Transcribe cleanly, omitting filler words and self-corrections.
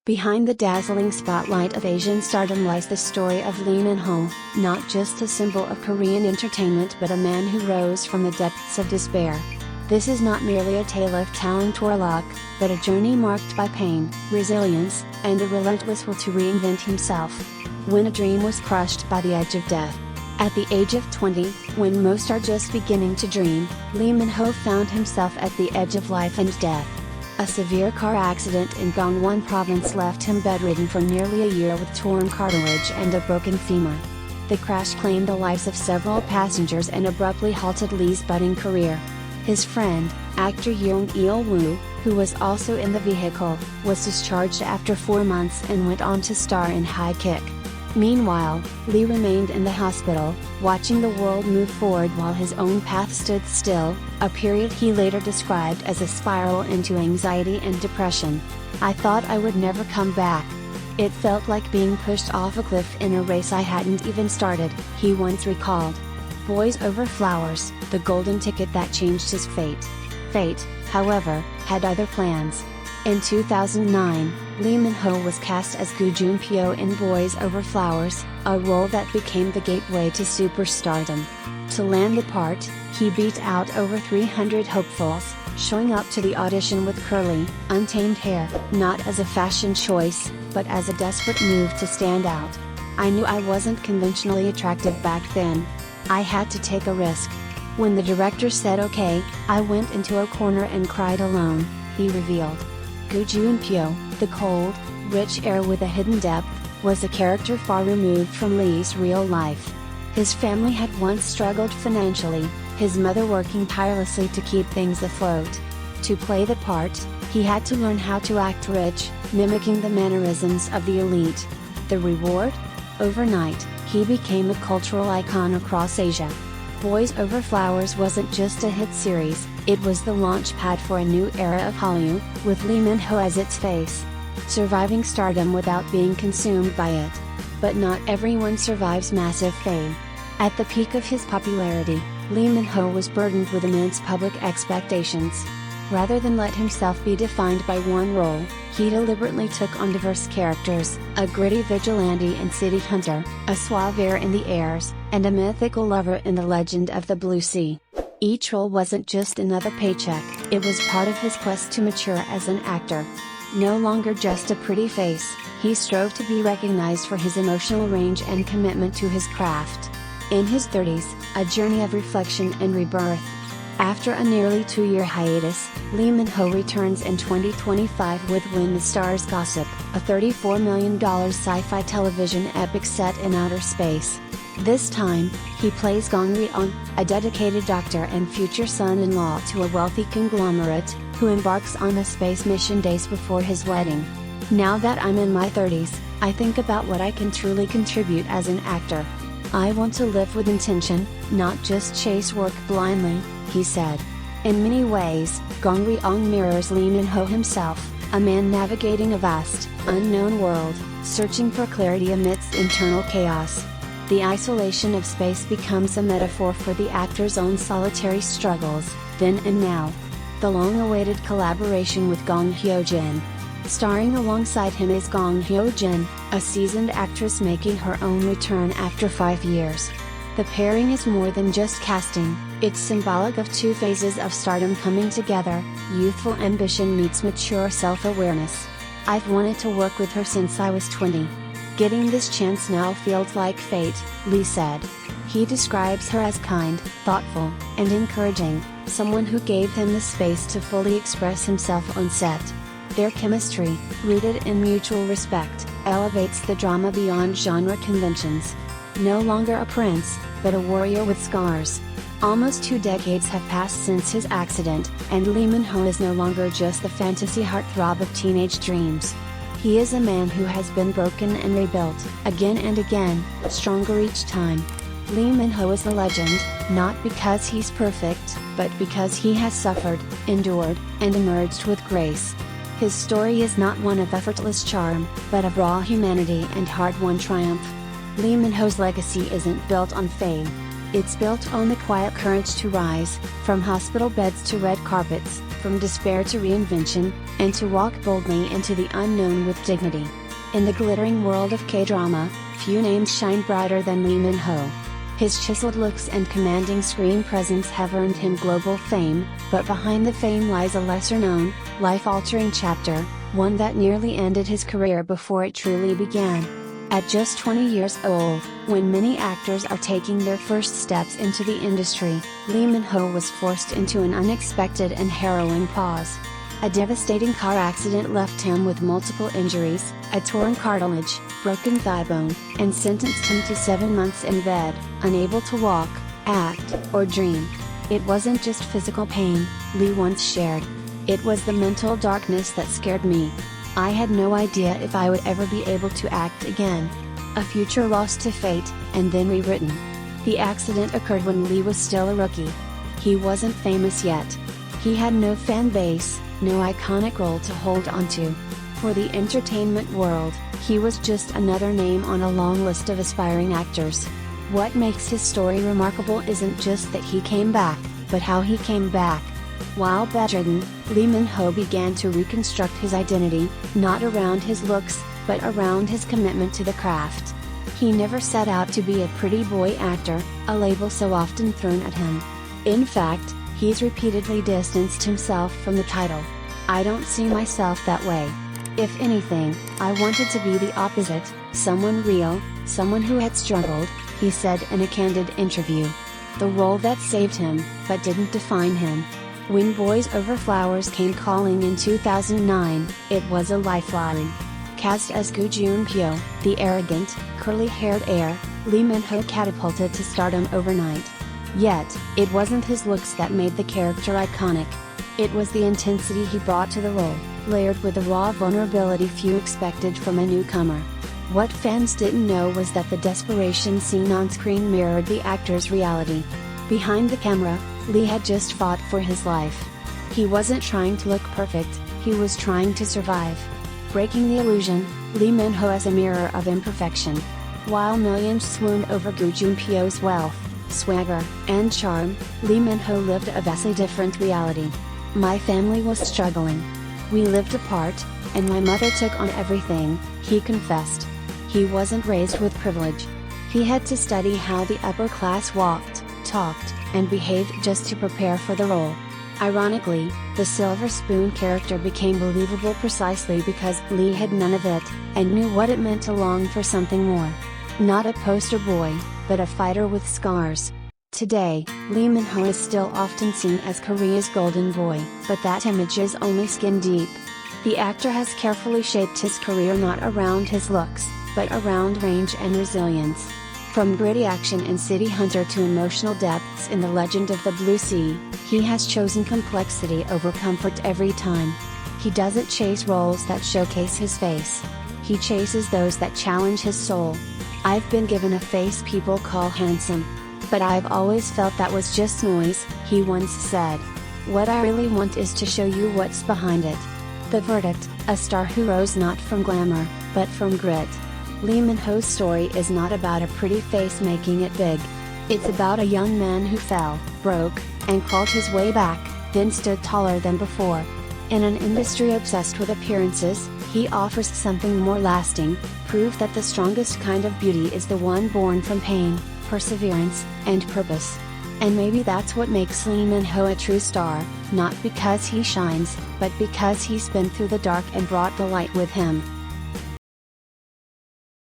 Behind the dazzling spotlight of Asian stardom lies the story of Lee Min-ho, not just a symbol of Korean entertainment but a man who rose from the depths of despair. This is not merely a tale of talent or luck, but a journey marked by pain, resilience, and a relentless will to reinvent himself. When a dream was crushed by the edge of death. At the age of 20, when most are just beginning to dream, Lee Min-ho found himself at the edge of life and death. A severe car accident in Gangwon province left him bedridden for nearly a year with torn cartilage and a broken femur. The crash claimed the lives of several passengers and abruptly halted Lee's budding career. His friend, actor Young Il-woo, who was also in the vehicle, was discharged after 4 months and went on to star in High Kick. Meanwhile, Lee remained in the hospital, watching the world move forward while his own path stood still, a period he later described as a spiral into anxiety and depression. "I thought I would never come back. It felt like being pushed off a cliff in a race I hadn't even started," he once recalled. Boys Over Flowers, the golden ticket that changed his fate. Fate, however, had other plans. In 2009, Lee Min-ho was cast as Gu Junpyo in Boys Over Flowers, a role that became the gateway to superstardom. To land the part, he beat out over 300 hopefuls, showing up to the audition with curly, untamed hair, not as a fashion choice, but as a desperate move to stand out. "I knew I wasn't conventionally attractive back then. I had to take a risk. When the director said okay, I went into a corner and cried alone," he revealed. Gu Junpyo, the cold, rich heir with a hidden depth, was a character far removed from Lee's real life. His family had once struggled financially, his mother working tirelessly to keep things afloat. To play the part, he had to learn how to act rich, mimicking the mannerisms of the elite. The reward? Overnight, he became a cultural icon across Asia. Boys Over Flowers wasn't just a hit series, it was the launchpad for a new era of Hallyu, with Lee Min-ho as its face. Surviving stardom without being consumed by it. But not everyone survives massive fame. At the peak of his popularity, Lee Min-ho was burdened with immense public expectations. Rather than let himself be defined by one role, he deliberately took on diverse characters, a gritty vigilante and city hunter, a suave heir in The Heirs, and a mythical lover in The Legend of the Blue Sea. Each role wasn't just another paycheck, it was part of his quest to mature as an actor. No longer just a pretty face, he strove to be recognized for his emotional range and commitment to his craft. In his 30s, a journey of reflection and rebirth. After a nearly 2-year hiatus, Lee Min-ho returns in 2025 with When the Stars Gossip, a $34 million sci-fi television epic set in outer space. This time, he plays Gong Ryong, a dedicated doctor and future son-in-law to a wealthy conglomerate, who embarks on a space mission days before his wedding. "Now that I'm in my 30s, I think about what I can truly contribute as an actor. I want to live with intention, not just chase work blindly," he said. In many ways, Gong Ryong mirrors Lee Min-ho himself, a man navigating a vast, unknown world, searching for clarity amidst internal chaos. The isolation of space becomes a metaphor for the actor's own solitary struggles, then and now. The long-awaited collaboration with Gong Hyo-jin. Starring alongside him is Gong Hyo-jin, a seasoned actress making her own return after 5 years. The pairing is more than just casting, it's symbolic of 2 phases of stardom coming together, youthful ambition meets mature self-awareness. "I've wanted to work with her since I was 20. Getting this chance now feels like fate," Lee said. He describes her as kind, thoughtful, and encouraging, someone who gave him the space to fully express himself on set. Their chemistry, rooted in mutual respect, elevates the drama beyond genre conventions. No longer a prince, but a warrior with scars. Almost 2 decades have passed since his accident, and Lee Min-ho is no longer just the fantasy heartthrob of teenage dreams. He is a man who has been broken and rebuilt, again and again, stronger each time. Lee Min-ho is a legend, not because he's perfect, but because he has suffered, endured, and emerged with grace. His story is not one of effortless charm, but of raw humanity and hard-won triumph. Lee Min-ho's legacy isn't built on fame. It's built on the quiet courage to rise, from hospital beds to red carpets, from despair to reinvention, and to walk boldly into the unknown with dignity. In the glittering world of K-drama, few names shine brighter than Lee Min-ho. His chiseled looks and commanding screen presence have earned him global fame, but behind the fame lies a lesser-known, life-altering chapter, one that nearly ended his career before it truly began. At just 20 years old, when many actors are taking their first steps into the industry, Lee Min-ho was forced into an unexpected and harrowing pause. A devastating car accident left him with multiple injuries, a torn cartilage, broken thigh bone, and sentenced him to 7 months in bed, unable to walk, act, or dream. It wasn't just physical pain, Lee once shared. It was the mental darkness that scared me. I had no idea if I would ever be able to act again. A future lost to fate, and then rewritten. The accident occurred when Lee was still a rookie. He wasn't famous yet. He had no fan base, no iconic role to hold onto. For the entertainment world, he was just another name on a long list of aspiring actors. What makes his story remarkable isn't just that he came back, but how he came back. While bedridden, Lee Min-ho began to reconstruct his identity, not around his looks, but around his commitment to the craft. He never set out to be a pretty boy actor, a label so often thrown at him. In fact, he's repeatedly distanced himself from the title. I don't see myself that way. If anything, I wanted to be the opposite, someone real, someone who had struggled, he said in a candid interview. The role that saved him, but didn't define him. When Boys Over Flowers came calling in 2009, it was a lifeline. Cast as Gu Junpyo, the arrogant, curly-haired heir, Lee Min-ho catapulted to stardom overnight. Yet, it wasn't his looks that made the character iconic. It was the intensity he brought to the role, layered with the raw vulnerability few expected from a newcomer. What fans didn't know was that the desperation seen on screen mirrored the actor's reality. Behind the camera, Lee had just fought for his life. He wasn't trying to look perfect, he was trying to survive. Breaking the illusion, Lee Min-ho as a mirror of imperfection. While millions swooned over Gu Junpyo's wealth, swagger, and charm, Lee Min-ho lived a vastly different reality. My family was struggling. We lived apart, and my mother took on everything, he confessed. He wasn't raised with privilege. He had to study how the upper class walked, talked, and behaved just to prepare for the role. Ironically, the Silver Spoon character became believable precisely because Lee had none of it, and knew what it meant to long for something more. Not a poster boy, but a fighter with scars. Today, Lee Min-ho is still often seen as Korea's golden boy, but that image is only skin deep. The actor has carefully shaped his career not around his looks, but around range and resilience. From gritty action in City Hunter to emotional depths in The Legend of the Blue Sea, he has chosen complexity over comfort every time. He doesn't chase roles that showcase his face. He chases those that challenge his soul. I've been given a face people call handsome. But I've always felt that was just noise, he once said. What I really want is to show you what's behind it. The verdict, a star who rose not from glamour, but from grit. Lee Min-ho's story is not about a pretty face making it big. It's about a young man who fell, broke, and crawled his way back, then stood taller than before. In an industry obsessed with appearances, he offers something more lasting, proof that the strongest kind of beauty is the one born from pain, perseverance, and purpose. And maybe that's what makes Lee Min-ho a true star, not because he shines, but because he's been through the dark and brought the light with him.